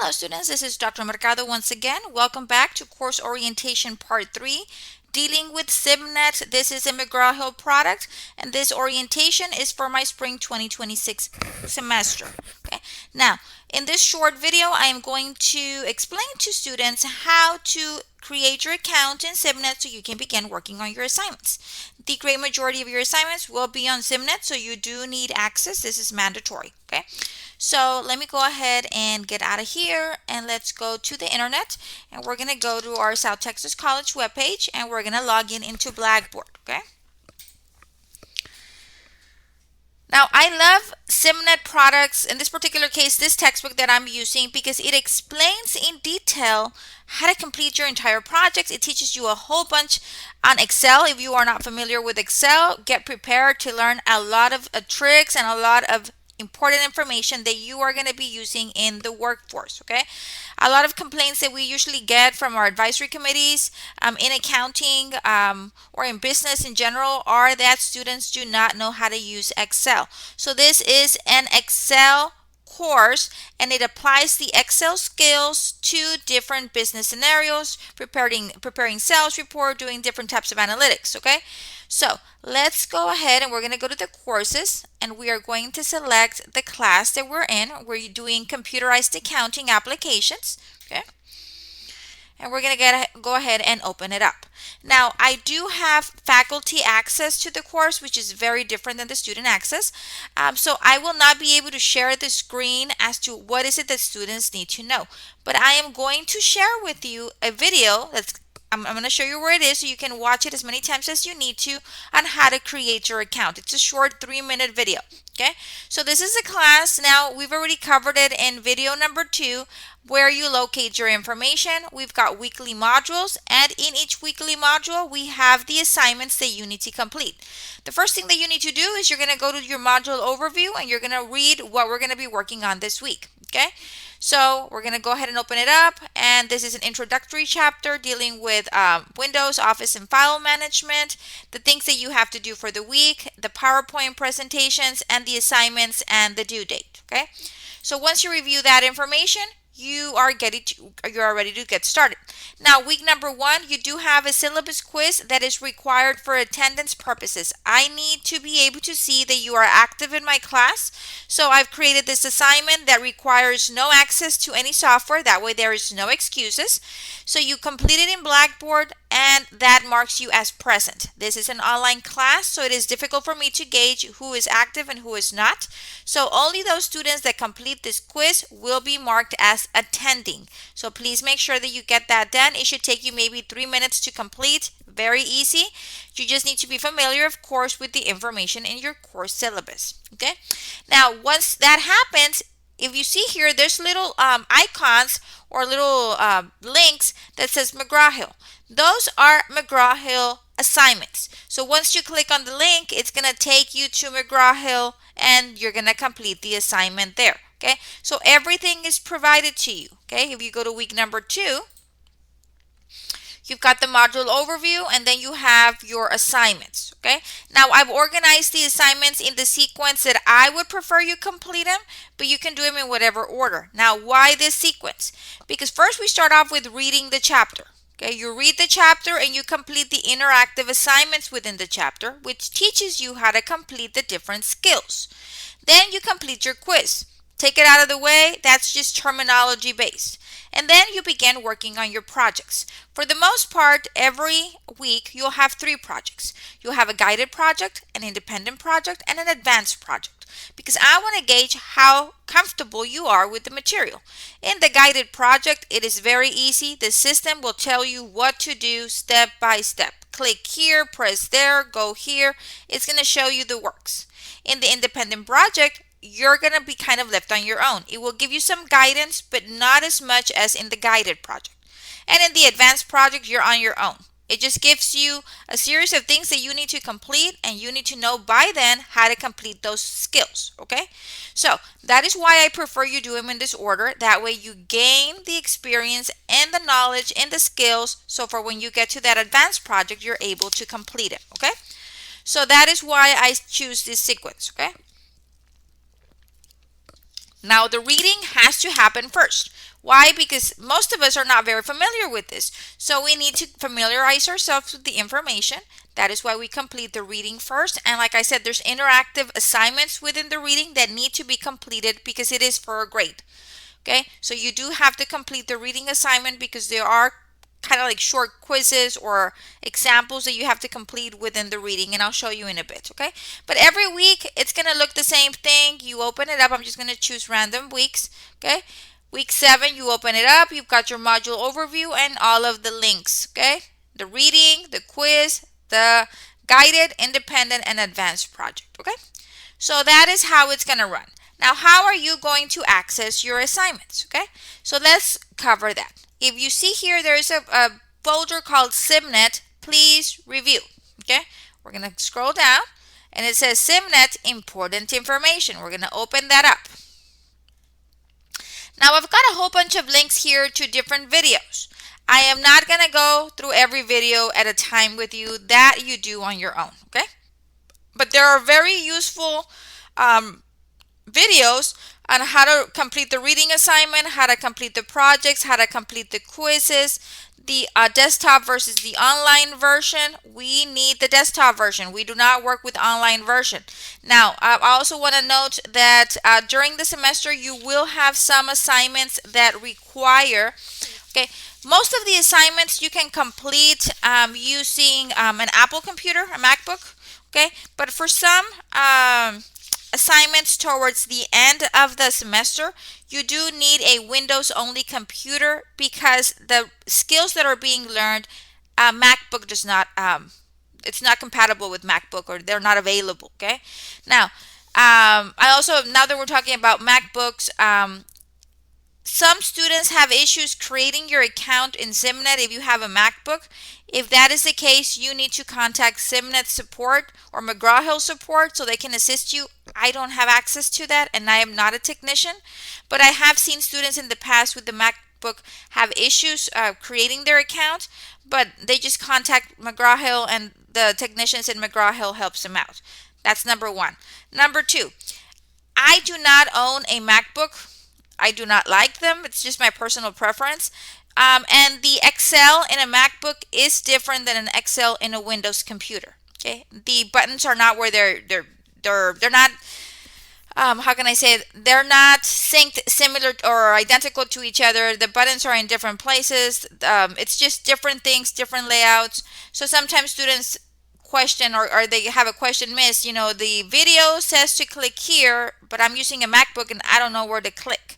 Hello students, this is Dr. Mercado once again. Welcome back to course orientation part 3, dealing with SIMnet. This is a McGraw-Hill product and this orientation is for my spring 2026 semester. Okay. Now, in this short video, I am going to explain to students how to create your account in SIMnet so you can begin working on your assignments. The great majority of your assignments will be on SIMnet, so you do need access. This is mandatory. Okay. So let me go ahead and get out of here and let's go to the internet, and we're going to go to our South Texas College webpage and we're going to log in into Blackboard. Okay. Now, I love SIMnet products, in this particular case, this textbook that I'm using, because it explains in detail how to complete your entire projects. It teaches you a whole bunch on Excel. If you are not familiar with Excel, get prepared to learn a lot of tricks and a lot of important information that you are going to be using in the workforce. Okay, a lot of complaints that we usually get from our advisory committees in accounting or in business in general are that students do not know how to use Excel. So this is an Excel course, and it applies the Excel skills to different business scenarios, preparing sales report, doing different types of analytics. Okay, so let's go ahead and we're going to go to the courses, and we are going to select the class that we're in. We're doing computerized accounting applications. Okay, and we're going to go ahead and open it up. Now, I do have faculty access to the course, which is very different than the student access. So I will not be able to share the screen as to what is it that students need to know. But I am going to share with you a video that's I'm going to show you where it is so you can watch it as many times as you need to on how to create your account. It's a short 3-minute video. Okay, so this is a class. Now, we've already covered it in video number 2, where you locate your information. We've got weekly modules, and in each weekly module, we have the assignments that you need to complete. The first thing that you need to do is you're going to go to your module overview and you're going to read what we're going to be working on this week. Okay, so we're going to go ahead and open it up, and this is an introductory chapter dealing with Windows, Office, and file management, the things that you have to do for the week, the PowerPoint presentations, and the assignments and the due date. Okay, so once you review that information, you are ready to get started. Now, week number 1, you do have a syllabus quiz that is required for attendance purposes. I need to be able to see that you are active in my class. So I've created this assignment that requires no access to any software. That way there is no excuses. So you complete it in Blackboard, and that marks you as present. This is an online class, so it is difficult for me to gauge who is active and who is not. So only those students that complete this quiz will be marked as attending. So please make sure that you get that done. It should take you maybe 3 minutes to complete. Very easy. You just need to be familiar, of course, with the information in your course syllabus. Okay. Now, once that happens, if you see here, there's little icons or little links that says McGraw-Hill. Those are McGraw-Hill assignments. So once you click on the link, it's going to take you to McGraw-Hill and you're going to complete the assignment there. Okay, so everything is provided to you. Okay, if you go to week number 2, you've got the module overview, and then you have your assignments. Okay, now I've organized the assignments in the sequence that I would prefer you complete them, but you can do them in whatever order. Now, why this sequence? Because first we start off with reading the chapter. Okay, you read the chapter and you complete the interactive assignments within the chapter, which teaches you how to complete the different skills. Then you complete your quiz. Take it out of the way. That's just terminology based. And then you begin working on your projects. For the most part, every week you'll have 3 projects. You'll have a guided project, an independent project, and an advanced project, because I want to gauge how comfortable you are with the material. In the guided project, it is very easy. The system will tell you what to do step by step. Click here, press there, go here. It's going to show you the works. In the independent project, you're going to be kind of left on your own. It will give you some guidance, but not as much as in the guided project. And in the advanced project, you're on your own. It just gives you a series of things that you need to complete, and you need to know by then how to complete those skills. Okay, so that is why I prefer you do them in this order. That way you gain the experience and the knowledge and the skills, so for when you get to that advanced project, you're able to complete it. Okay, so that is why I choose this sequence. Okay, now the reading has to happen first. Why? Because most of us are not very familiar with this. So we need to familiarize ourselves with the information. That is why we complete the reading first. And like I said, there's interactive assignments within the reading that need to be completed because it is for a grade. Okay, so you do have to complete the reading assignment because there are kind of like short quizzes or examples that you have to complete within the reading, and I'll show you in a bit. Okay, but every week it's going to look the same thing. You open it up. I'm just going to choose random weeks. Okay, week 7, you open it up. You've got your module overview and all of the links. Okay, the reading, the quiz, the guided, independent, and advanced project. Okay, so that is how it's going to run. Now, how are you going to access your assignments? Okay, so let's cover that. If you see here, there's a folder called SIMnet. Please review. Okay, we're going to scroll down and it says SIMnet important information. We're going to open that up. Now, I've got a whole bunch of links here to different videos. I am not going to go through every video at a time with you. That you do on your own. Okay, but there are very useful videos on how to complete the reading assignment, how to complete the projects, how to complete the quizzes, the desktop versus the online version. We need the desktop version. We do not work with online version. Now, I also want to note that during the semester, you will have some assignments that require, okay, most of the assignments you can complete using an Apple computer, a MacBook, okay, but for some assignments towards the end of the semester, you do need a Windows only computer because the skills that are being learned, MacBook does not, it's not compatible with MacBook, or they're not available. Okay, now I also, now that we're talking about MacBooks, some students have issues creating your account in SIMnet if you have a MacBook. If that is the case, you need to contact SIMnet support or McGraw-Hill support so they can assist you. I don't have access to that, and I am not a technician, but I have seen students in the past with the MacBook have issues creating their account, but they just contact McGraw-Hill and the technicians in McGraw-Hill helps them out. That's number one. Number two, I do not own a MacBook. I do not like them. It's just my personal preference. And the Excel in a MacBook is different than an Excel in a Windows computer. Okay, the buttons are not where they're not. How can I say it? They're not synced, similar or identical to each other. The buttons are in different places. It's just different things, different layouts. So sometimes students question or they have a question missed. You know, the video says to click here, but I'm using a MacBook and I don't know where to click.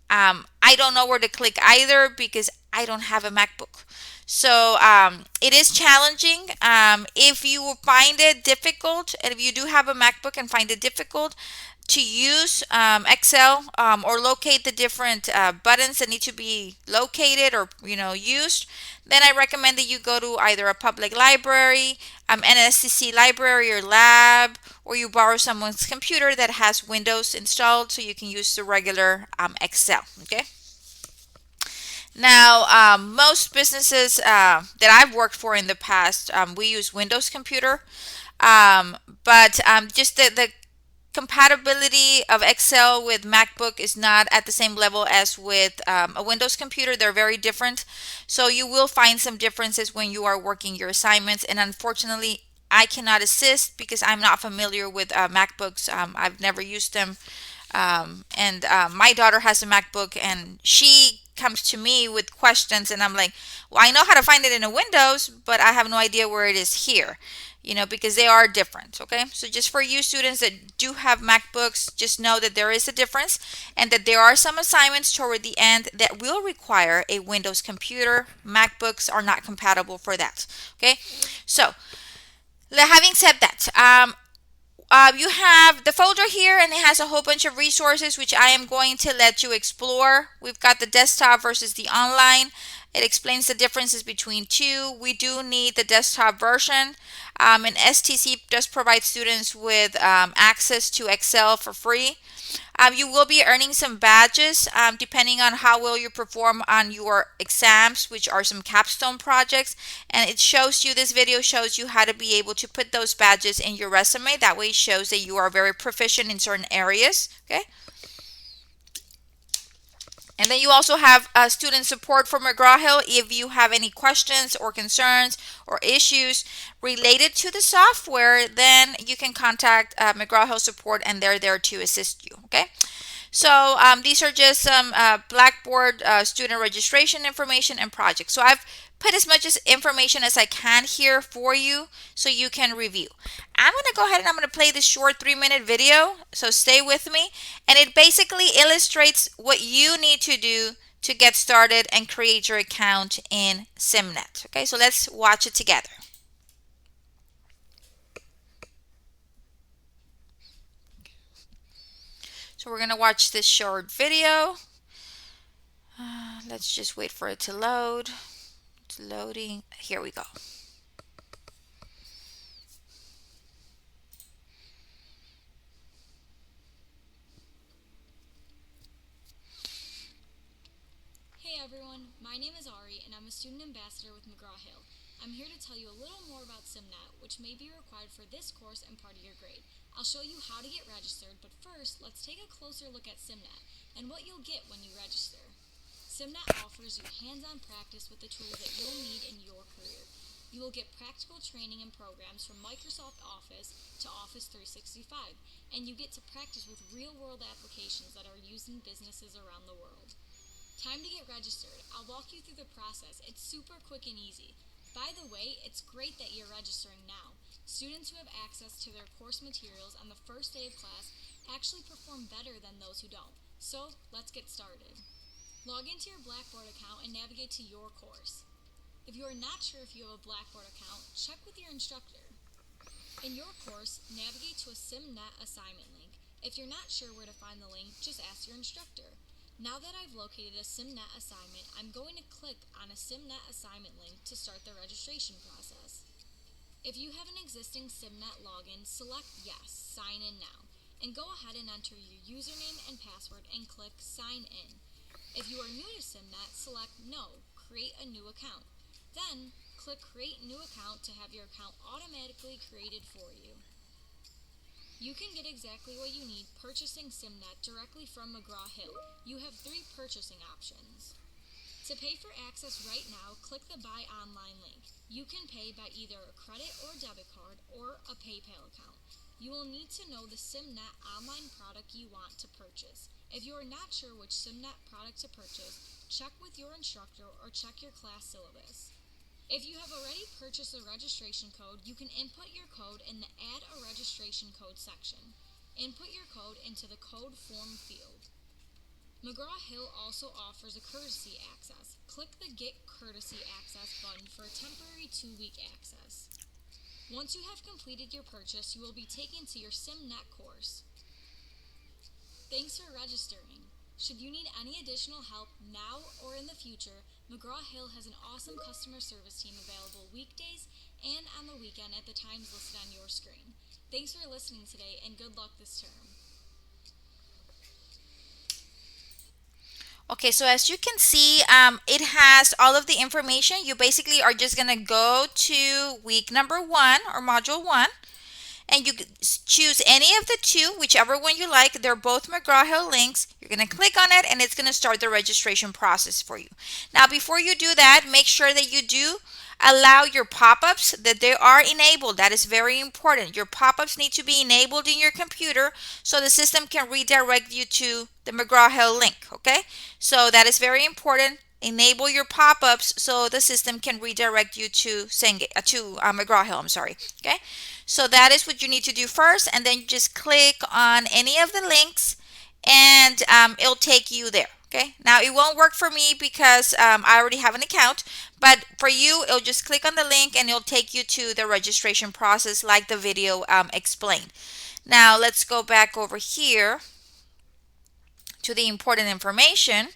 I don't know where to click either because I don't have a MacBook. So it is challenging. If you find it difficult, and if you do have a MacBook and find it difficult to use Excel or locate the different buttons that need to be located or used, then I recommend that you go to either a public library, an SCC library or lab, or you borrow someone's computer that has Windows installed so you can use the regular Excel. Okay. Now, most businesses that I've worked for in the past, we use Windows computer, but just the compatibility of Excel with MacBook is not at the same level as with a Windows computer. They're very different. So you will find some differences when you are working your assignments. And unfortunately, I cannot assist because I'm not familiar with MacBooks. I've never used them. And my daughter has a MacBook and she comes to me with questions and I'm like, well, I know how to find it in a Windows, but I have no idea where it is here. Because they are different. Okay, so just for you students that do have MacBooks, just know that there is a difference and that there are some assignments toward the end that will require a Windows computer. MacBooks are not compatible for that. Okay, so having said that, you have the folder here and it has a whole bunch of resources which I am going to let you explore. We've got the desktop versus the online. It explains the differences between two. We do need the desktop version. And STC does provide students with access to Excel for free. You will be earning some badges depending on how well you perform on your exams, which are some capstone projects. And it shows you, this video shows you how to be able to put those badges in your resume. That way it shows that you are very proficient in certain areas. Okay. And then you also have student support for McGraw-Hill. If you have any questions or concerns or issues related to the software, then you can contact McGraw-Hill support, and they're there to assist you. Okay. So these are just some Blackboard student registration information and projects. So I've put as much as information as I can here for you so you can review. I'm going to go ahead and I'm going to play this short 3-minute video. So stay with me. And it basically illustrates what you need to do to get started and create your account in SIMnet. Okay, so let's watch it together. So we're going to watch this short video. Let's just wait for it to load. It's loading. Here we go. Hey everyone, my name is Ari and I'm a student ambassador with McGraw-Hill. I'm here to tell you a little more about SIMnet, which may be required for this course and part of your grade. I'll show you how to get registered, but first, let's take a closer look at SIMnet and what you'll get when you register. SIMnet offers you hands-on practice with the tools that you'll need in your career. You will get practical training and programs from Microsoft Office to Office 365, and you get to practice with real-world applications that are used in businesses around the world. Time to get registered. I'll walk you through the process. It's super quick and easy. By the way, it's great that you're registering now. Students who have access to their course materials on the first day of class actually perform better than those who don't. So, let's get started. Log into your Blackboard account and navigate to your course. If you are not sure if you have a Blackboard account, check with your instructor. In your course, navigate to a SIMnet assignment link. If you're not sure where to find the link, just ask your instructor. Now that I've located a SIMnet assignment, I'm going to click on a SIMnet assignment link to start the registration process. If you have an existing SIMnet login, select Yes, Sign In Now, and go ahead and enter your username and password and click Sign In. If you are new to SIMnet, select No, Create a New Account. Then, click Create New Account to have your account automatically created for you. You can get exactly what you need purchasing SIMnet directly from McGraw-Hill. You have 3 purchasing options. To pay for access right now, click the Buy Online link. You can pay by either a credit or debit card or a PayPal account. You will need to know the SIMnet online product you want to purchase. If you are not sure which SIMnet product to purchase, check with your instructor or check your class syllabus. If you have already purchased a registration code, you can input your code in the Add a Registration Code section. Input your code into the code form field. McGraw-Hill also offers a courtesy access. Click the Get Courtesy Access button for a temporary 2-week access. Once you have completed your purchase, you will be taken to your SIMnet course. Thanks for registering. Should you need any additional help now or in the future, McGraw-Hill has an awesome customer service team available weekdays and on the weekend at the times listed on your screen. Thanks for listening today and good luck this term. Okay, so as you can see, it has all of the information. You basically are just going to go to week number 1 or module 1. And you choose any of the 2, whichever one you like. They're both McGraw-Hill links. You're going to click on it and it's going to start the registration process for you. Now, before you do that, make sure that you do allow your pop-ups, that they are enabled. That is very important. Your pop-ups need to be enabled in your computer so the system can redirect you to the McGraw-Hill link, okay? So that is very important. Enable your pop-ups so the system can redirect you to McGraw-Hill, I'm sorry, okay? So that is what you need to do first, and then you just click on any of the links and it'll take you there. Okay, now it won't work for me because I already have an account, but for you, it'll just click on the link and it'll take you to the registration process like the video explained. Now let's go back over here to the important information.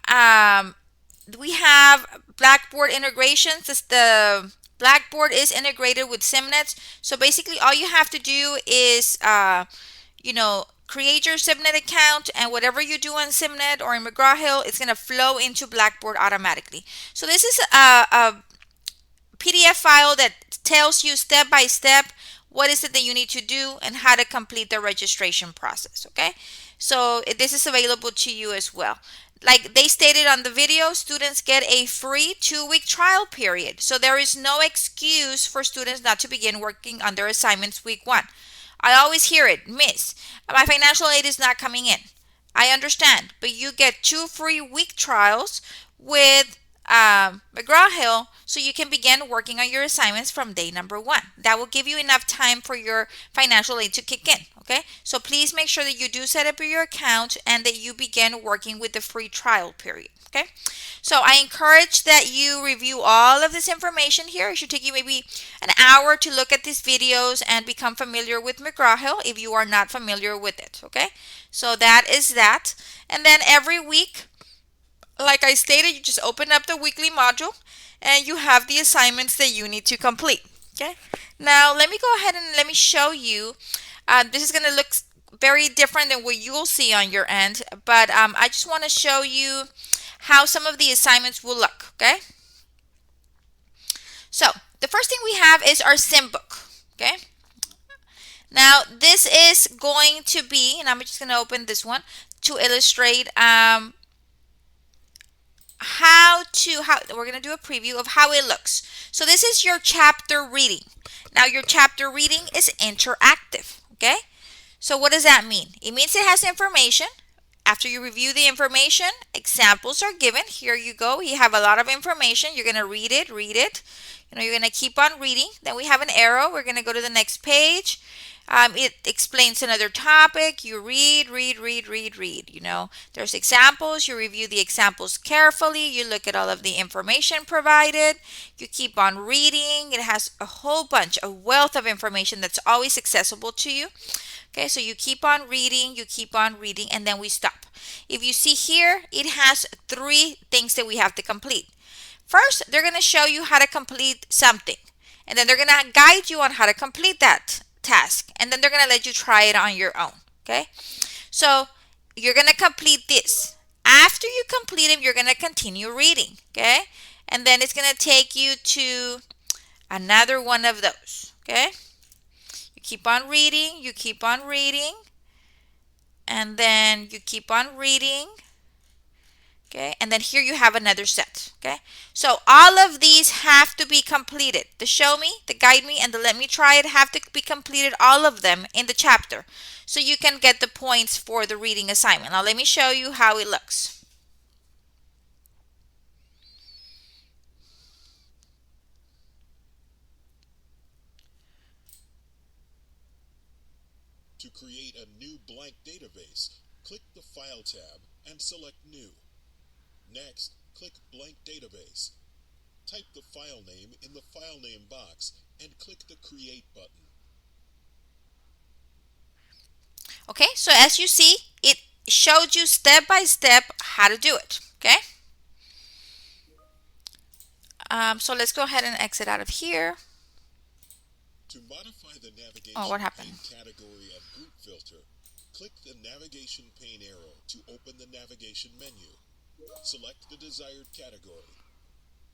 We have Blackboard integrations. The Blackboard is integrated with SIMnet. So basically all you have to do is, create your SIMnet account, and whatever you do on SIMnet or in McGraw-Hill, it's going to flow into Blackboard automatically. So this is a PDF file that tells you step by step what is it that you need to do and how to complete the registration process, okay? So this is available to you as well. like they stated on the video, students get a free 2-week trial period. So there is no excuse for students not to begin working on their assignments week 1. I always hear it, Miss, my financial aid is not coming in. I understand, but you get 2 free week trials with McGraw-Hill, so you can begin working on your assignments from day number 1. That will give you enough time for your financial aid to kick in. Okay, so please make sure that you do set up your account and that you begin working with the free trial period. Okay, so I encourage that you review all of this information here. It should take you maybe an hour to look at these videos and become familiar with McGraw-Hill if you are not familiar with it. Okay, so that is that. And then every week, like I stated, you just open up the weekly module and you have the assignments that you need to complete. Okay, now let me go ahead and let me show you. This is going to look very different than what you will see on your end, but I just want to show you how some of the assignments will look. Okay, so the first thing we have is our sim book. Okay, now this is going to be, and I'm just going to open this one to illustrate how we're going to do a preview of how it looks. So this is your chapter reading. Now your chapter reading is interactive. Okay, so what does that mean? It means it has information. After you review the information, examples are given. Here you go. You have a lot of information. You're going to read it. You're going to keep on reading. Then we have an arrow. We're going to go to the next page. It explains another topic. You read. There's examples. You review the examples carefully. You look at all of the information provided. You keep on reading. It has a whole bunch, a wealth of information that's always accessible to you. Okay, so you keep on reading, and then we stop. If you see here, it has 3 things that we have to complete. First, they're going to show you how to complete something, and then they're going to guide you on how to complete that task, and then they're going to let you try it on your own. Okay, so you're going to complete this. After you complete them, you're going to continue reading. Okay, and then it's going to take you to another one of those. Okay, keep on reading, and then you keep on reading. Okay, and then here you have another set. Okay, so all of these have to be completed. The show me, the guide me, and the let me try it have to be completed, all of them in the chapter, so you can get the points for the reading assignment. Now let me show you how it looks. To create a new blank database, click the File tab and select New. Next, click Blank Database. Type the file name in the File Name box and click the Create button. Okay, so as you see, it showed you step by step how to do it. Okay, so let's go ahead and exit out of here. To modify the navigation what happened? pane category and group filter, click the navigation pane arrow to open the navigation menu. Select the desired category.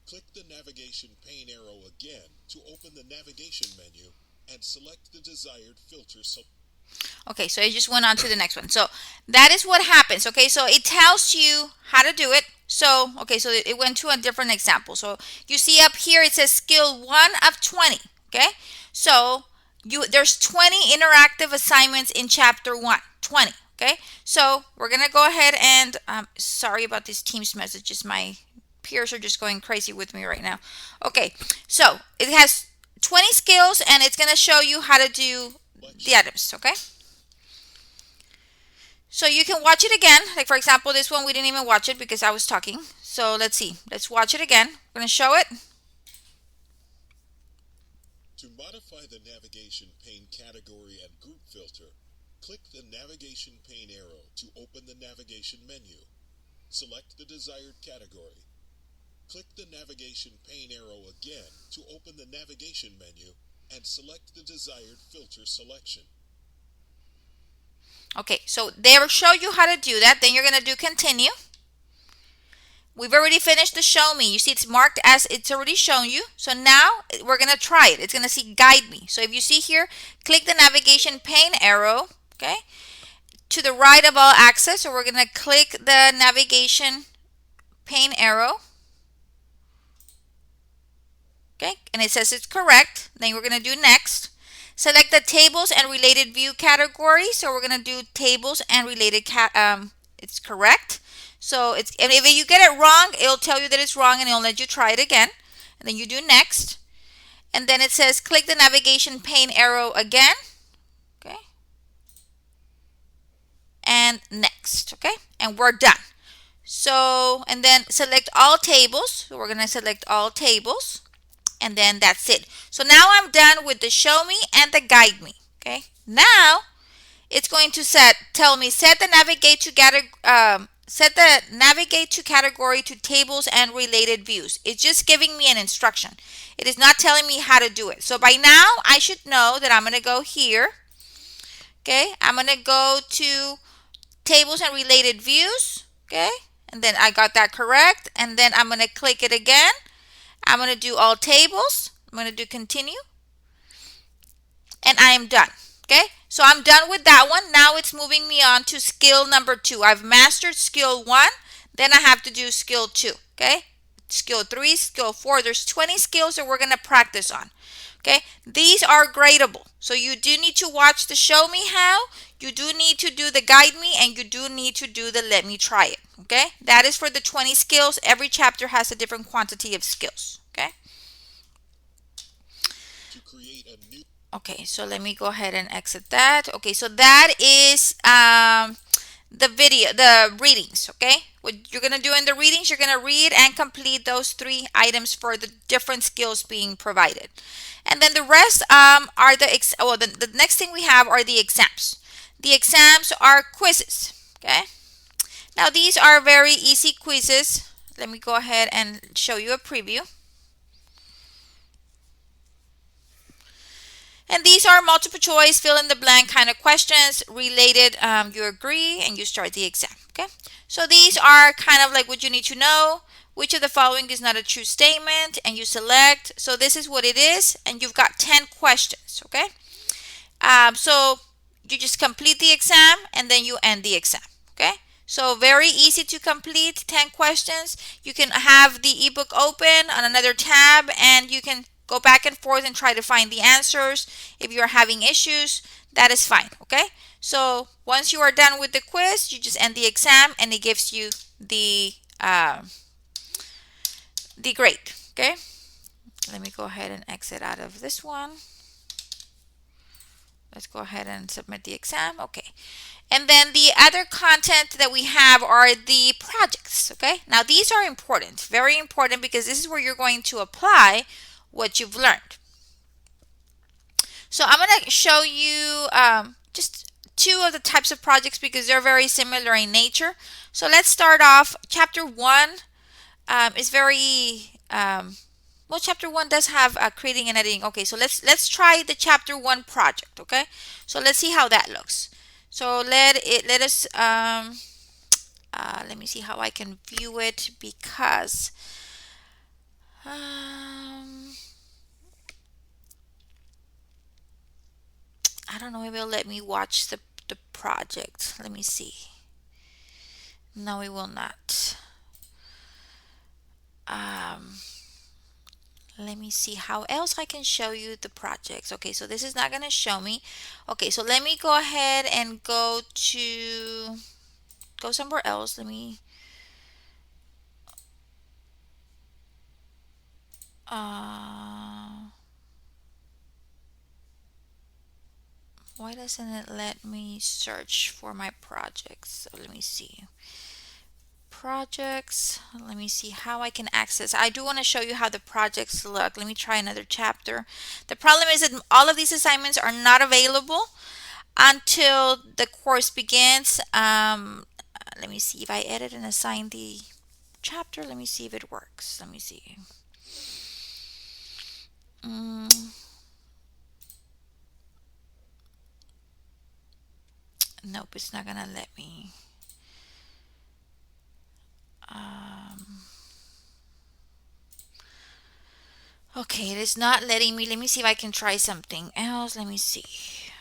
Click the navigation pane arrow again to open the navigation menu and select the desired filter. Okay, so it just went on to the next one. So that is what happens. Okay, so it tells you how to do it. So, okay, so it went to a different example. So you see up here, it says skill 1 of 20. Okay, so there's 20 interactive assignments in chapter 1. 20. Okay, so we're gonna go ahead and sorry about these Teams messages. My peers are just going crazy with me right now. Okay, so it has 20 skills and it's gonna show you how to do the items. Okay, so you can watch it again. Like for example, this one we didn't even watch it because I was talking. So let's see. Let's watch it again. We're gonna show it. To modify the navigation pane category and group filter, click the navigation pane arrow to open the navigation menu. Select the desired category. Click the navigation pane arrow again to open the navigation menu and select the desired filter selection. Okay, so they will show you how to do that. Then you're going to do continue. We've already finished the show me. You see it's marked as it's already shown you. So now we're going to try it. It's going to see guide me. So if you see here, click the navigation pane arrow, okay, to the right of all access, so we're going to click the navigation pane arrow. Okay, and it says it's correct. Then we're going to do next. Select the tables and related view category. So we're going to do tables and related it's correct. So it's, and if you get it wrong, it'll tell you that it's wrong and it'll let you try it again. And then you do next. And then it says click the navigation pane arrow again. Okay. And next. Okay. And we're done. So, and then select all tables. So we're going to select all tables. And then that's it. So now I'm done with the show me and the guide me. Okay. Now it's going to tell me set the navigate to category to tables and related views. It's just giving me an instruction. It is not telling me how to do it. So by now I should know that I'm going to go here. Okay. I'm going to go to tables and related views. Okay. And then I got that correct. And then I'm going to click it again. I'm going to do all tables. I'm going to do continue. And I am done. Okay, so I'm done with that one. Now it's moving me on to skill number 2. I've mastered skill 1. Then I have to do skill 2. Okay, skill 3, skill 4. There's 20 skills that we're going to practice on. Okay, these are gradable. So you do need to watch the show me how. You do need to do the guide me, and you do need to do the let me try it. Okay, that is for the 20 skills. Every chapter has a different quantity of skills. Okay. To create a new Okay, so let me go ahead and exit that. Okay, so that is the video, the readings. Okay, what you're gonna do in the readings, you're gonna read and complete those 3 items for the different skills being provided, and then the rest are the next thing we have are the exams. The exams are quizzes. Okay, now these are very easy quizzes. Let me go ahead and show you a preview. And these are multiple choice, fill in the blank kind of questions related. You agree and you start the exam. Okay. So these are kind of like what you need to know. Which of the following is not a true statement? And you select. So this is what it is. And you've got 10 questions. Okay. So you just complete the exam and then you end the exam. Okay. So very easy to complete, 10 questions. You can have the ebook open on another tab and you can go back and forth and try to find the answers. If you're having issues, that is fine. Okay. So once you are done with the quiz, you just end the exam and it gives you the grade. Okay. Let me go ahead and exit out of this one. Let's go ahead and submit the exam. Okay. And then the other content that we have are the projects. Okay. Now these are important, very important, because this is where you're going to apply what you've learned. So I'm going to show you just 2 of the types of projects because they're very similar in nature. So let's start off. Chapter 1 is very well, chapter 1 does have creating and editing. Okay, so let's try the chapter 1 project. Okay, so let's see how that looks. So let us let me see how I can view it because I don't know if it'll let me watch the project. Let me see. No, it will not. Let me see how else I can show you the projects. Okay, so this is not going to show me. Okay, so let me go ahead and go somewhere else. Let me why doesn't it let me search for my projects? So let me see. Projects. Let me see how I can access. I do want to show you how the projects look. Let me try another chapter. The problem is that all of these assignments are not available until the course begins. Let me see if I edit and assign the chapter. Let me see if it works. Let me see. Nope, it's not gonna let me. Okay, it is not letting me. Let me see if I can try something else. Let me see.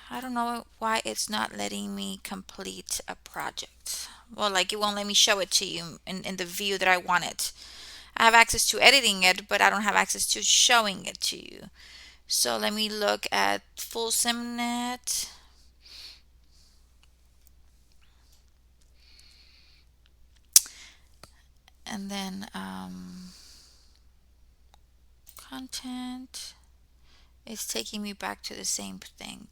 I don't know why it's not letting me complete a project. Well, like it won't let me show it to you in the view that I want it. I have access to editing it, but I don't have access to showing it to you. So let me look at full SIMnet, and then content. It's taking me back to the same thing.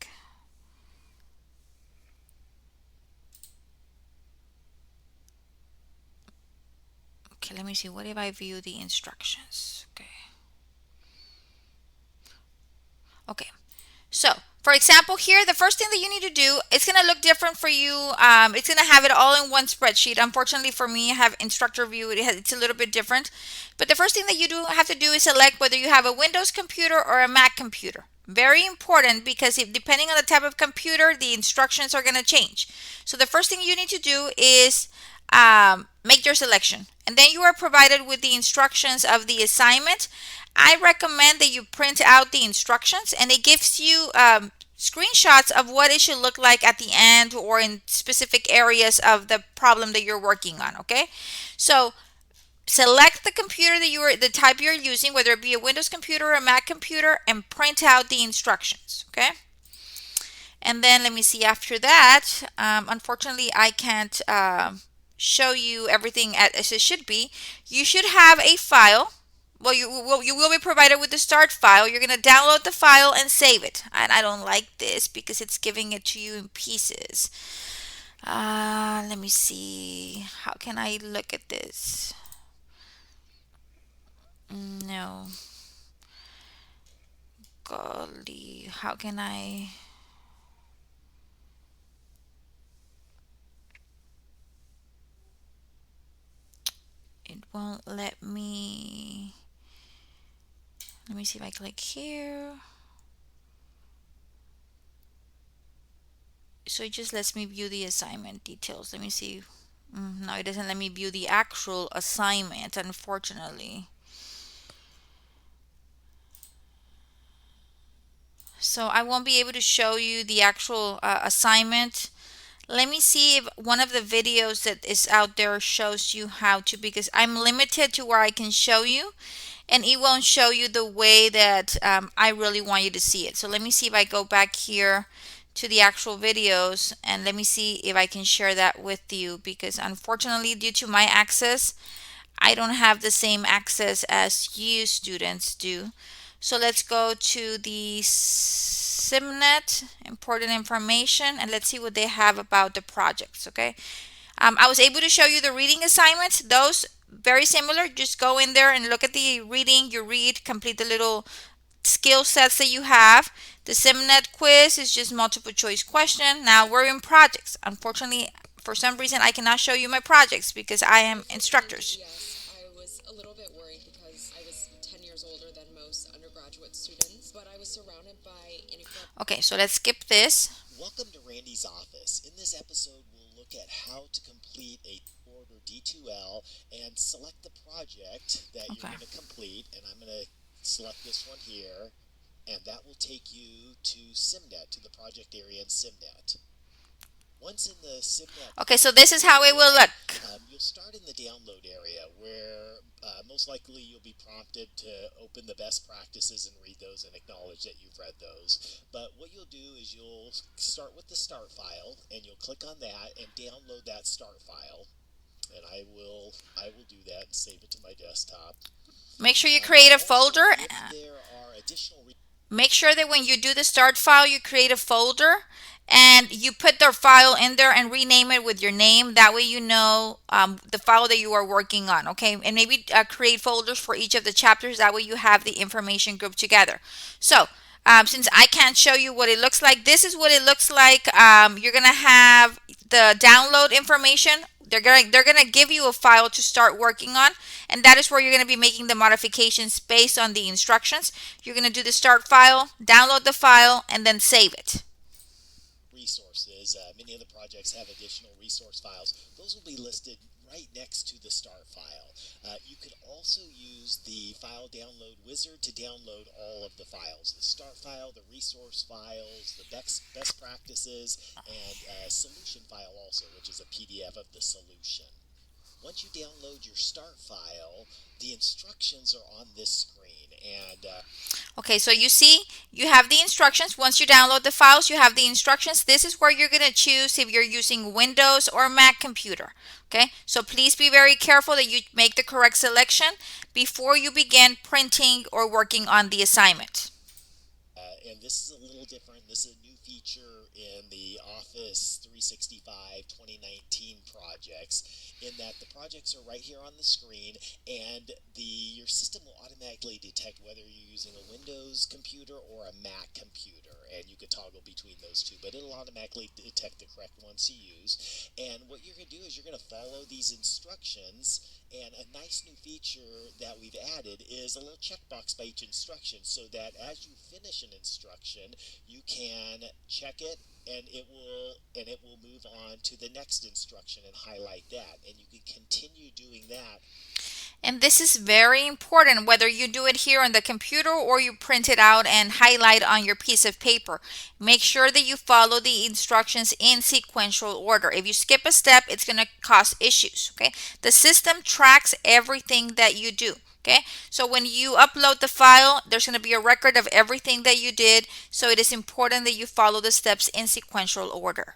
Okay, let me see. What if I view the instructions? Okay. Okay. So, for example, here, the first thing that you need to do, it's going to look different for you. It's going to have it all in one spreadsheet. Unfortunately for me, I have instructor view. It's a little bit different. But the first thing that you do have to do is select whether you have a Windows computer or a Mac computer. Very important because if depending on the type of computer, the instructions are going to change. So the first thing you need to do is make your selection. And then you are provided with the instructions of the assignment. I recommend that you print out the instructions and it gives you screenshots of what it should look like at the end or in specific areas of the problem that you're working on. Okay, so select the computer that the type you're using, whether it be a Windows computer or a Mac computer, and print out the instructions. Okay, and then let me see after that. Unfortunately, I can't show you everything as it should be. You should have a file. Well, you will be provided with the start file. You're going to download the file and save it. And I don't like this because it's giving it to you in pieces. Let me see. How can I look at this? No. Golly. How can I? It won't let me. Let me see if I click here. So it just lets me view the assignment details. Let me see. No, it doesn't let me view the actual assignment, unfortunately. So I won't be able to show you the actual assignment. Let me see if one of the videos that is out there shows you how to, because I'm limited to where I can show you and it won't show you the way that I really want you to see it. So let me see if I go back here to the actual videos and let me see if I can share that with you, because unfortunately due to my access I don't have the same access as you students do. So let's go to the SIMnet, important information, and let's see what they have about the projects, okay? I was able to show you the reading assignments. Those very similar. Just go in there and look at the reading. You read, complete the little skill sets that you have. The SIMnet quiz is just multiple choice question. Now we're in projects. Unfortunately, for some reason, I cannot show you my projects because I am instructors. Yes, I was a little bit worried because I was 10 years older than most undergraduate students, but I was surrounded by incredible. Okay, so let's skip this. Welcome to Randy's office. In this episode, we'll look at how to complete a order D2L and select the project that you're Okay. going to complete. And I'm going to select this one here, and that will take you to SIMnet, to the project area in SIMnet. Once in the SIMnet, Okay, so this is how it will look. you'll start in the download area where most likely you'll be prompted to open the best practices and read those and acknowledge that you've read those. But what you'll do is you'll start with the start file and you'll click on that and download that start file. And I will do that and save it to my desktop. Make sure you create a folder. If there are additional Make sure that when you do the start file, you create a folder and you put the file in there and rename it with your name. That way you know the file that you are working on, okay? And maybe create folders for each of the chapters. That way you have the information grouped together. So since I can't show you what it looks like, this is what it looks like. You're going to have the download information. They're gonna give you a file to start working on, and that is where you're gonna be making the modifications based on the instructions. You're gonna do the start file, download the file, and then save it. resources. Many of the projects have additional resource files. Those will be listed right next to the start file. You could also use the file download wizard to download all of the files: the start file, the resource files, the best practices, and a solution file also, which is a PDF of the solution. Once you download your start file, the instructions are on this screen. And Okay, so you see, you have the instructions. Once you download the files, you have the instructions. This is where you're going to choose if you're using Windows or Mac computer. Okay, so please be very careful that you make the correct selection before you begin printing or working on the assignment. and this is a little different. This is a new feature in the Office 365 2019 projects, in that the projects are right here on the screen, and your system will automatically detect whether you're using a Windows computer or a Mac computer, and you could toggle between those two, but it'll automatically detect the correct ones to use. And what you're going to do is you're going to follow these instructions. And a nice new feature that we've added is a little checkbox by each instruction, so that as you finish an instruction, you can check it, and it will move on to the next instruction and highlight that, and you can continue doing that. And this is very important whether you do it here on the computer or you print it out and highlight on your piece of paper. Make sure that you follow the instructions in sequential order. If you skip a step, it's going to cause issues. Okay, the system tracks everything that you do. Okay, so when you upload the file, there's going to be a record of everything that you did. So it is important that you follow the steps in sequential order.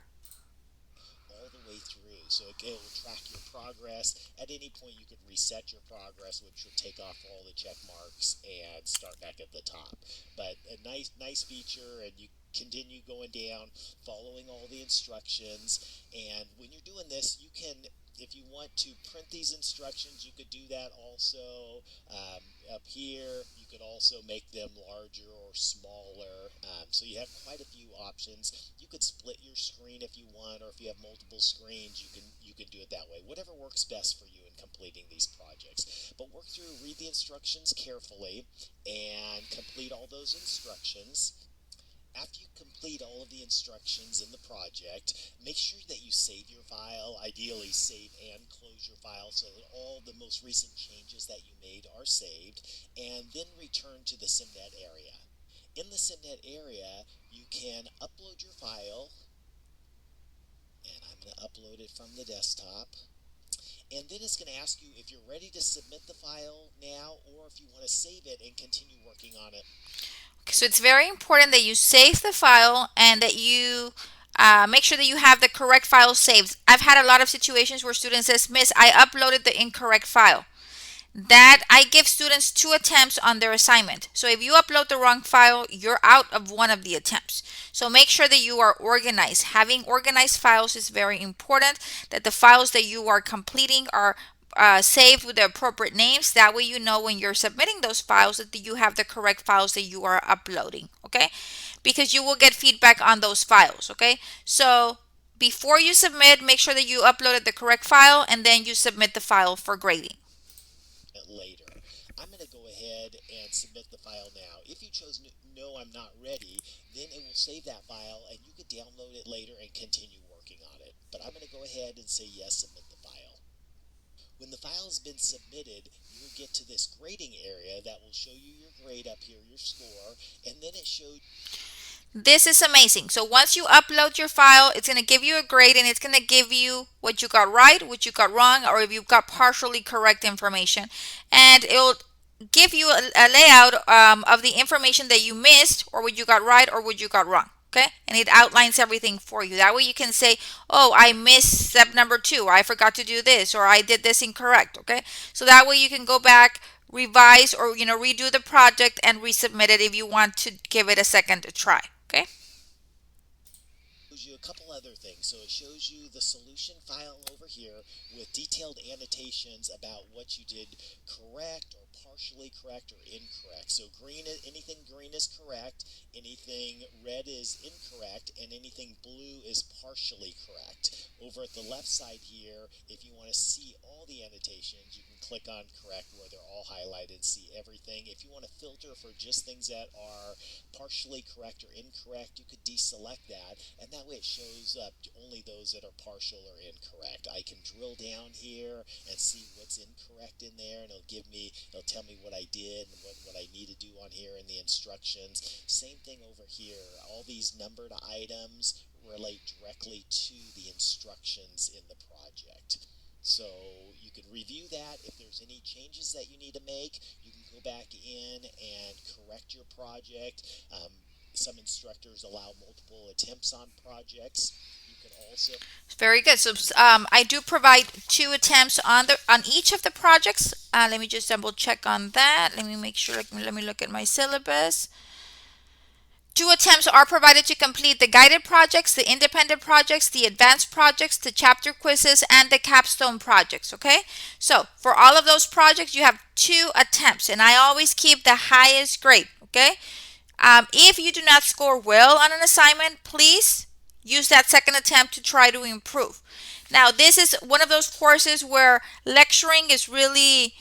All the way through. So it will track your progress. At any point, you could reset your progress, which would take off all the check marks and start back at the top. But a nice feature, and you continue going down, following all the instructions. And when you're doing this, you can, if you want to print these instructions, you could do that also. Up here, you could also make them larger or smaller. So you have quite a few options. You could split your screen if you want, or if you have multiple screens, you can do it that way. Whatever works best for you in completing these projects. But work through, read the instructions carefully, and complete all those instructions. After you complete all of the instructions in the project, make sure that you save your file. Ideally, save and close your file so that all the most recent changes that you made are saved, and then return to the SIMnet area. In the SIMnet area, you can upload your file, and I'm going to upload it from the desktop. And then it's going to ask you if you're ready to submit the file now, or if you want to save it and continue working on it. So it's very important that you save the file and that you make sure that you have the correct file saved. I've had a lot of situations where students says, Miss, I uploaded the incorrect file. That I give students 2 attempts on their assignment. So if you upload the wrong file, you're out of one of the attempts. So make sure that you are organized. Having organized files is very important, that the files that you are completing are saved with the appropriate names. That way you know when you're submitting those files that you have the correct files that you are uploading. Okay, because you will get feedback on those files. Okay, so before you submit, make sure that you uploaded the correct file and then you submit the file for grading. Later. I'm going to go ahead and submit the file now. If you chose no, I'm not ready, then it will save that file, and you could download it later and continue working on it. But I'm going to go ahead and say yes, submit the file. When the file has been submitted, you'll get to this grading area that will show you your grade up here, your score, and then it shows. This is amazing. So once you upload your file, it's going to give you a grade and it's going to give you what you got right, what you got wrong, or if you got partially correct information. And it'll give you a layout of the information that you missed, or what you got right, or what you got wrong. Okay, and it outlines everything for you. That way you can say, oh, I missed step number 2, I forgot to do this, or I did this incorrect. Okay, so that way you can go back, revise, or redo the project and resubmit it if you want to give it a second try. Okay. Shows you a couple other things. So it shows you the solution file over here with detailed annotations about what you did correct or partially correct or incorrect. So anything green is correct, anything red is incorrect, and anything blue is partially correct. Over at the left side here, if you want to see all the annotations, you can click on correct where they're all highlighted, see everything. If you want to filter for just things that are partially correct or incorrect, you could deselect that, and that way way it shows up only those that are partial or incorrect. I can drill down here and see what's incorrect in there, and it'll tell me what I did and what I need to do on here in the instructions. Same thing over here. All these numbered items relate directly to the instructions in the project. So you can review that. If there's any changes that you need to make, you can go back in and correct your project. Some instructors allow multiple attempts on projects. You can also Very good. So I do provide two attempts on each of the projects. Let me just double check on that. Let me make sure. Let me look at my syllabus. Two attempts are provided to complete the guided projects, the independent projects, the advanced projects, the chapter quizzes, and the capstone projects. Okay, so for all of those projects, you have two attempts, and I always keep the highest grade. Okay, if you do not score well on an assignment, please use that second attempt to try to improve. Now, this is one of those courses where lecturing is really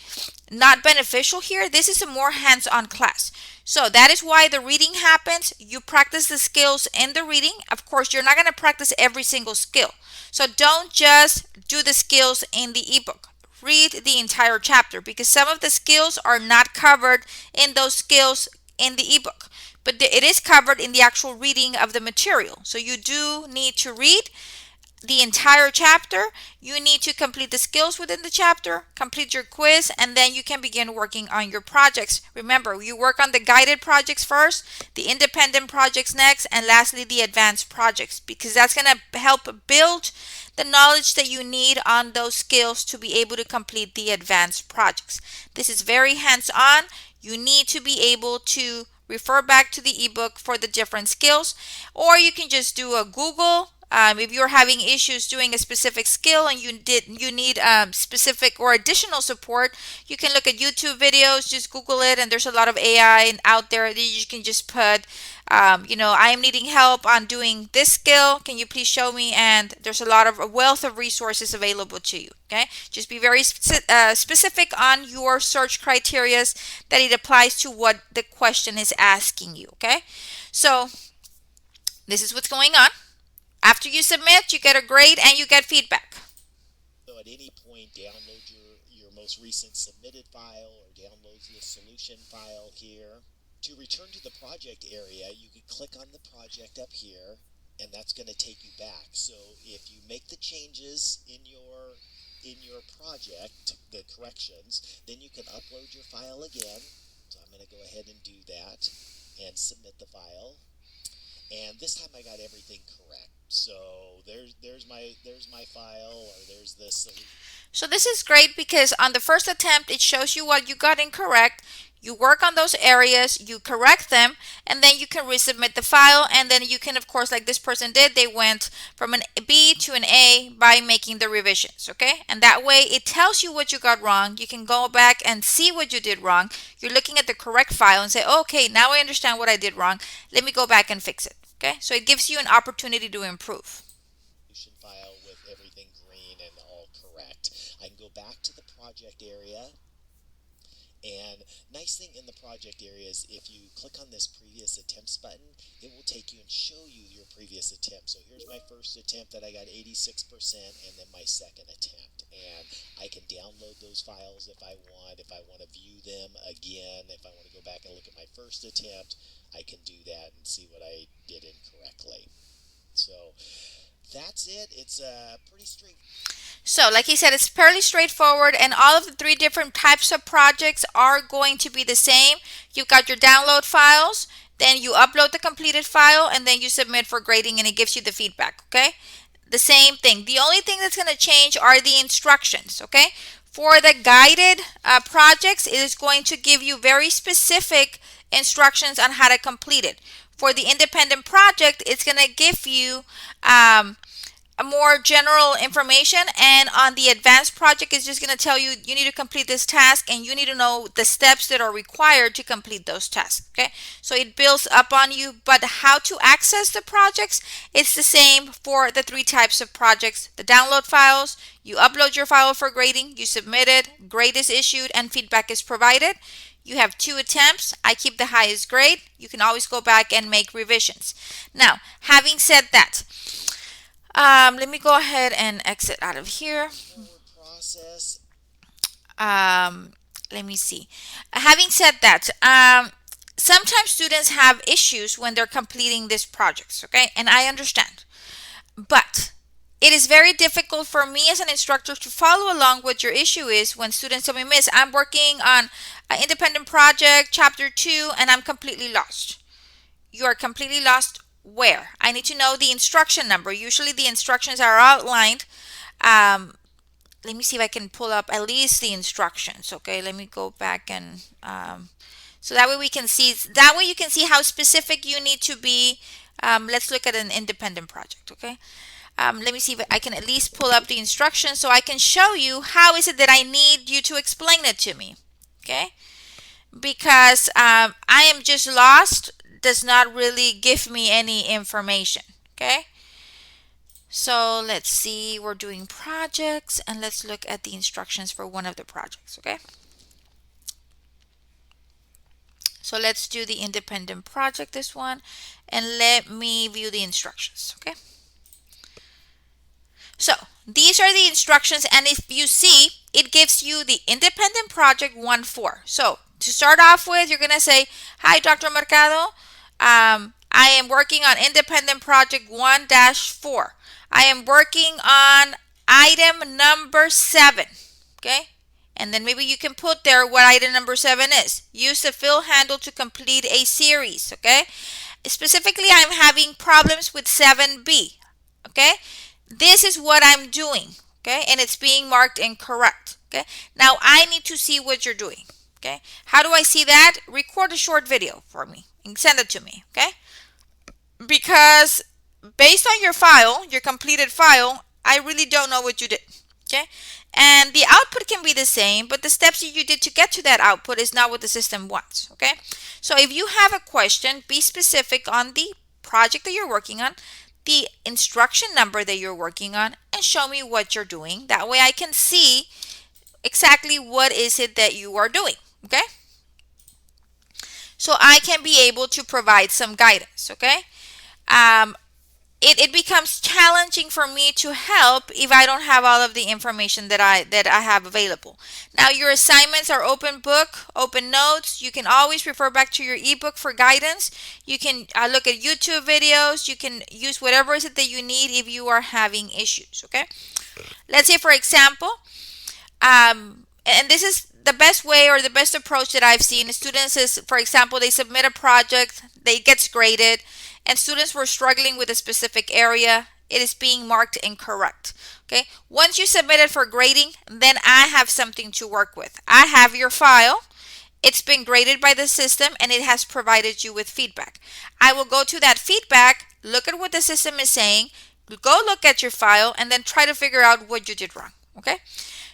not beneficial here. This is a more hands-on class. So that is why the reading happens. You practice the skills in the reading. Of course, you're not going to practice every single skill. So don't just do the skills in the ebook. Read the entire chapter because some of the skills are not covered in those skills in the ebook. But it is covered in the actual reading of the material. So you do need to read the entire chapter. You need to complete the skills within the chapter, complete your quiz, and then you can begin working on your projects. Remember, you work on the guided projects first, the independent projects next, and lastly, the advanced projects, because that's going to help build the knowledge that you need on those skills to be able to complete the advanced projects. This is very hands-on. You need to be able to refer back to the ebook for the different skills, or you can just do a Google. If you're having issues doing a specific skill and you need specific or additional support, you can look at YouTube videos. Just Google it, and there's a lot of AI out there that you can just put. I am needing help on doing this skill. Can you please show me? And there's a wealth of resources available to you. Okay, just be very specific on your search criterias that it applies to what the question is asking you. Okay, so this is what's going on. After you submit, you get a grade and you get feedback. at any point download your most recent submitted file or download the solution file here. To return to the project area, you can click on the project up here, and that's going to take you back. So if you make the changes in your project, the corrections, then you can upload your file again. So I'm going to go ahead and do that and submit the file. And this time I got everything correct. So there's my file, or there's the solution. So this is great because on the first attempt, it shows you what you got incorrect. You work on those areas, you correct them, and then you can resubmit the file. And then you can, of course, like this person did, they went from an B to an A by making the revisions, okay? And that way it tells you what you got wrong. You can go back and see what you did wrong. You're looking at the correct file and say, okay, now I understand what I did wrong. Let me go back and fix it, okay? So it gives you an opportunity to improve. File with everything green and all correct. I can go back to the project area, and nice thing in the project area is if you click on this previous attempts button, it will take you and show you your previous attempt. So here's my first attempt that I got 86%, and then my second attempt, and I can download those files if I want. If I want to view them again, if I want to go back and look at my first attempt, I can do that and see what I did incorrectly. So that's it. It's pretty straight. So, like he said, it's fairly straightforward, and all of the three different types of projects are going to be the same. You've got your download files, then you upload the completed file, and then you submit for grading, and it gives you the feedback, okay? The same thing. The only thing that's going to change are the instructions, okay? For the guided projects, it is going to give you very specific instructions on how to complete it. For the independent project, it's going to give you a more general information, and on the advanced project it's just going to tell you you need to complete this task and you need to know the steps that are required to complete those tasks. Okay, so it builds up on you, but how to access the projects, it's the same for the three types of projects. The download files, you upload your file for grading, you submit it, grade is issued, and feedback is provided. You have 2 attempts. I keep the highest grade. You can always go back and make revisions. Now, having said that, let me go ahead and exit out of here. Process. Let me see. Having said that, sometimes students have issues when they're completing these projects, okay? And I understand. But it is very difficult for me as an instructor to follow along what your issue is when students tell me, Miss, I'm working on an independent project, chapter 2, and I'm completely lost. You are completely lost where? I need to know the instruction number. Usually the instructions are outlined. Um, Let me see if I can pull up at least the instructions. Okay, let me go back and so that way we can see. That way you can see how specific you need to be. Let's look at an independent project. Okay, let me see if I can at least pull up the instructions so I can show you how is it that I need you to explain it to me. Okay, because I am just lost does not really give me any information. Okay. So let's see, we're doing projects and let's look at the instructions for one of the projects, okay? So let's do the independent project, this one, and let me view the instructions, okay? So these are the instructions, and if you see, it gives you the independent project 1-4. So to start off with, you're gonna say, hi, Dr. Mercado. I am working on independent project 1-4. I am working on item number 7. Okay? And then maybe you can put there what item number 7 is. Use the fill handle to complete a series. Okay? Specifically, I'm having problems with 7B. Okay? This is what I'm doing. Okay? And it's being marked incorrect. Okay? Now I need to see what you're doing. Okay? How do I see that? Record a short video for me and send it to me. Okay? Because based on your file, your completed file, I really don't know what you did. Okay? And the output can be the same, but the steps that you did to get to that output is not what the system wants. Okay? So if you have a question, be specific on the project that you're working on, the instruction number that you're working on, and show me what you're doing. That way I can see exactly what is it that you are doing. Okay? So I can be able to provide some guidance. Okay? Um, it becomes challenging for me to help if I don't have all of the information that I have available. Now your assignments are open book, open notes. You can always refer back to your ebook for guidance. You can look at YouTube videos. You can use whatever is it that you need if you are having issues. Okay, let's say for example, and this is the best way or the best approach that I've seen. Students is, for example, they submit a project, they gets graded, and students were struggling with a specific area. It is being marked incorrect. Okay. Once you submit it for grading, then I have something to work with. I have your file. It's been graded by the system and it has provided you with feedback. I will go to that feedback, look at what the system is saying, go look at your file, and then try to figure out what you did wrong. Okay.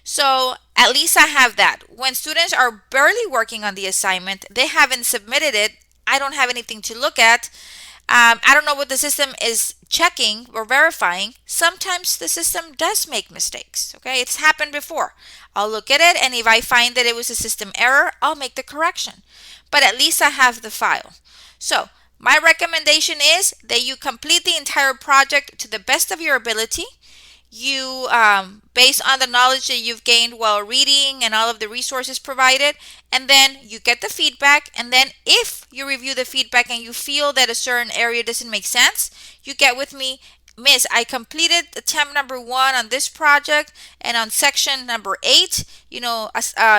So at least I have that. When students are barely working on the assignment, they haven't submitted it, I don't have anything to look at. I don't know what the system is checking or verifying. Sometimes the system does make mistakes. Okay, it's happened before. I'll look at it, and if I find that it was a system error, I'll make the correction. But at least I have the file. So my recommendation is that you complete the entire project to the best of your ability. You based on the knowledge that you've gained while reading and all of the resources provided, and then you get the feedback, and then if you review the feedback and you feel that a certain area doesn't make sense, you get with me, Miss, I completed attempt number 1 on this project, and on section number 8,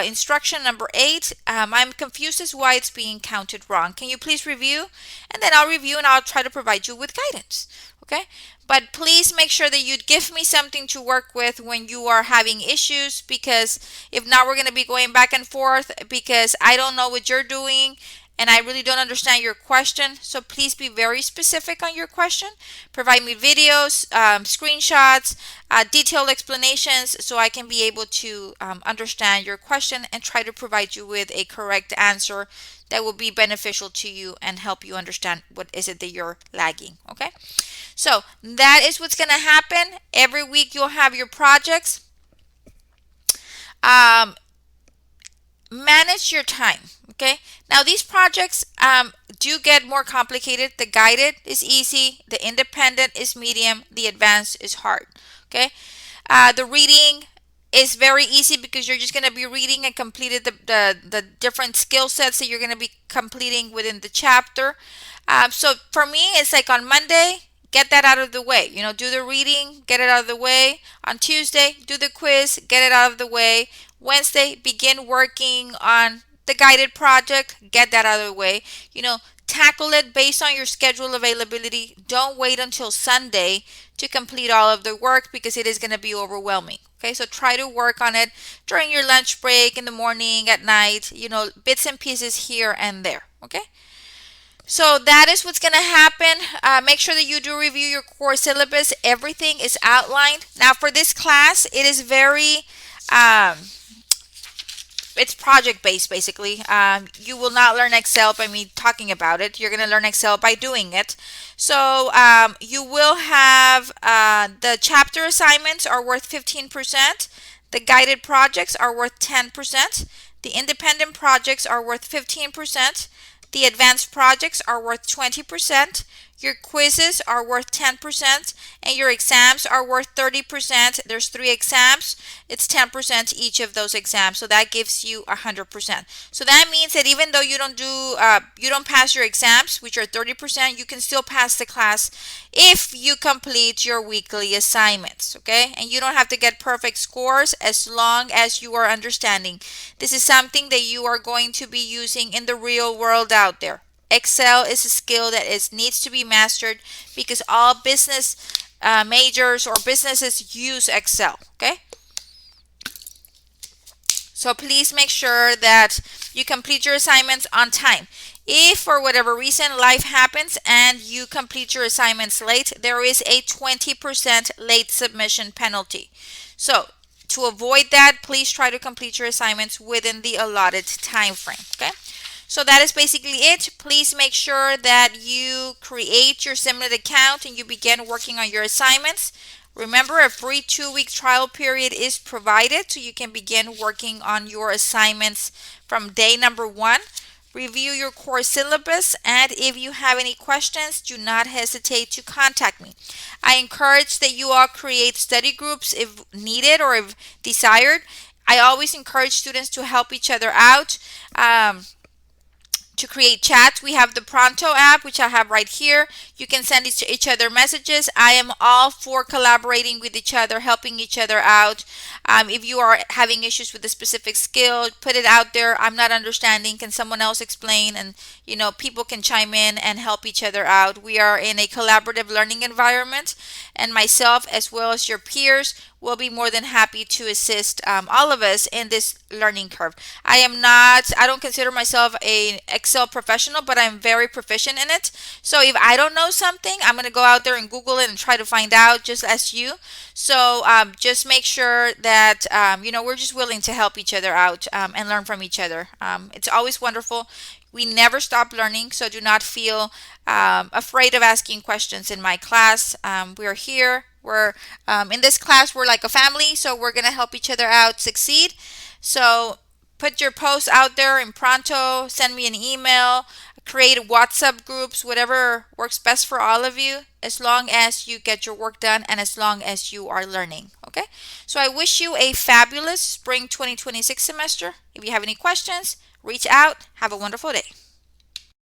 instruction number 8, I'm confused as why it's being counted wrong. Can you please review? And then I'll review and I'll try to provide you with guidance. Okay? But please make sure that you give me something to work with when you are having issues, because if not, we're going to be going back and forth because I don't know what you're doing and I really don't understand your question. So please be very specific on your question. Provide me videos, screenshots, detailed explanations so I can be able to understand your question and try to provide you with a correct answer that will be beneficial to you and help you understand what is it that you're lagging. Okay, so that is what's going to happen. Every week you'll have your projects. Um, Manage your time. Okay, now these projects do get more complicated. The guided is easy, the independent is medium, the advanced is hard. Okay, the reading is very easy because you're just going to be reading and completed the different skill sets that you're going to be completing within the chapter. So for me, it's like on Monday, get that out of the way. Do the reading, get it out of the way. On Tuesday, do the quiz, get it out of the way. Wednesday, begin working on the guided project, get that out of the way. Tackle it based on your schedule availability. Don't wait until Sunday to complete all of the work because it is going to be overwhelming. Okay, so try to work on it during your lunch break, in the morning, at night, bits and pieces here and there. Okay, so that is what's going to happen. Make sure that you do review your core syllabus. Everything is outlined. Now, for this class, it is very um, it's project based basically. You will not learn Excel by me talking about it. You're going to learn Excel by doing it. So you will have the chapter assignments are worth 15%. The guided projects are worth 10%. The independent projects are worth 15%. The advanced projects are worth 20%. Your quizzes are worth 10%, and your exams are worth 30%. There's 3 exams. It's 10% each of those exams, so that gives you 100%. So that means that even though you don't pass your exams, which are 30%, you can still pass the class if you complete your weekly assignments. Okay, and you don't have to get perfect scores as long as you are understanding. This is something that you are going to be using in the real world out there. Excel is a skill that needs to be mastered because all business majors or businesses use Excel. Okay, so please make sure that you complete your assignments on time. If for whatever reason life happens and you complete your assignments late, there is a 20% late submission penalty. So to avoid that, please try to complete your assignments within the allotted time frame. Okay, so that is basically it. Please make sure that you create your SIMnet account and you begin working on your assignments. Remember, a free 2-week trial period is provided so you can begin working on your assignments from day number 1. Review your core syllabus, and if you have any questions, do not hesitate to contact me. I encourage that you all create study groups if needed or if desired. I always encourage students to help each other out. To create chats, we have the Pronto app, which I have right here. You can send each other messages. I am all for collaborating with each other, helping each other out. If you are having issues with a specific skill, put it out there. I'm not understanding. Can someone else explain? And people can chime in and help each other out. We are in a collaborative learning environment, and myself as well as your peers will be more than happy to assist all of us in this learning curve. I don't consider myself a Excel professional, but I'm very proficient in it. So if I don't know something, I'm going to go out there and Google it and try to find out just as you. So just make sure that, we're just willing to help each other out and learn from each other. It's always wonderful. We never stop learning, so do not feel afraid of asking questions in my class. We're here. We're in this class, we're like a family, so we're going to help each other out succeed. So put your posts out there in Pronto, send me an email, create WhatsApp groups, whatever works best for all of you, as long as you get your work done and as long as you are learning. Okay? So I wish you a fabulous spring 2026 semester. If you have any questions, reach out. Have a wonderful day.